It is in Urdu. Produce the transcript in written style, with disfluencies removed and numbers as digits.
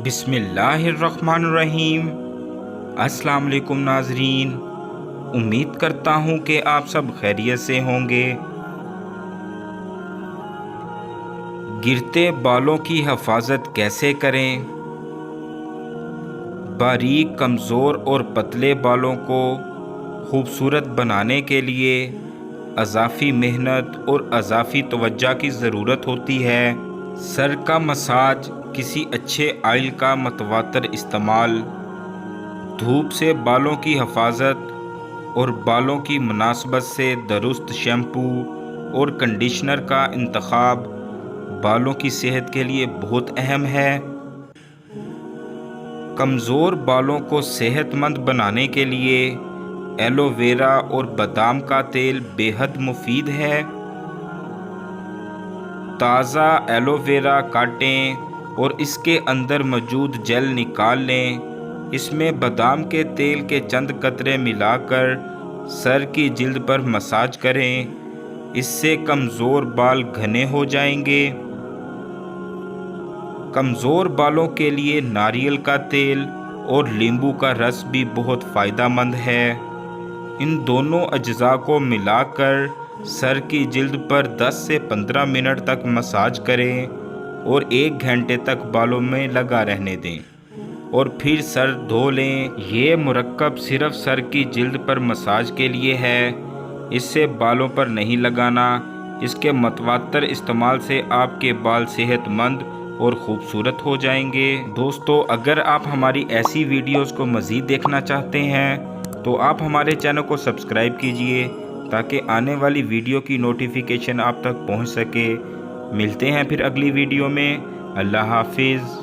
بسم اللہ الرحمن الرحیم۔ السلام علیکم ناظرین، امید کرتا ہوں کہ آپ سب خیریت سے ہوں گے۔ گرتے بالوں کی حفاظت کیسے کریں؟ باریک، کمزور اور پتلے بالوں کو خوبصورت بنانے کے لیے اضافی محنت اور اضافی توجہ کی ضرورت ہوتی ہے۔ سر کا مساج، کسی اچھے آئل کا متواتر استعمال، دھوپ سے بالوں کی حفاظت اور بالوں کی مناسبت سے درست شیمپو اور کنڈیشنر کا انتخاب بالوں کی صحت کے لیے بہت اہم ہے۔ کمزور بالوں کو صحت مند بنانے کے لیے ایلو ویرا اور بادام کا تیل بے حد مفید ہے۔ تازہ ایلو ویرا کاٹیں اور اس کے اندر موجود جیل نکال لیں۔ اس میں بادام کے تیل کے چند قطرے ملا کر سر کی جلد پر مساج کریں، اس سے کمزور بال گھنے ہو جائیں گے۔ کمزور بالوں کے لیے ناریل کا تیل اور لیمبو کا رس بھی بہت فائدہ مند ہے۔ ان دونوں اجزاء کو ملا کر سر کی جلد پر 10 سے 15 منٹ تک مساج کریں اور 1 گھنٹے تک بالوں میں لگا رہنے دیں اور پھر سر دھو لیں۔ یہ مرکب صرف سر کی جلد پر مساج کے لیے ہے، اس سے بالوں پر نہیں لگانا۔ اس کے متواتر استعمال سے آپ کے بال صحت مند اور خوبصورت ہو جائیں گے۔ دوستو، اگر آپ ہماری ایسی ویڈیوز کو مزید دیکھنا چاہتے ہیں تو آپ ہمارے چینل کو سبسکرائب کیجئے تاکہ آنے والی ویڈیو کی نوٹیفیکیشن آپ تک پہنچ سکے۔ ملتے ہیں پھر اگلی ویڈیو میں۔ اللہ حافظ۔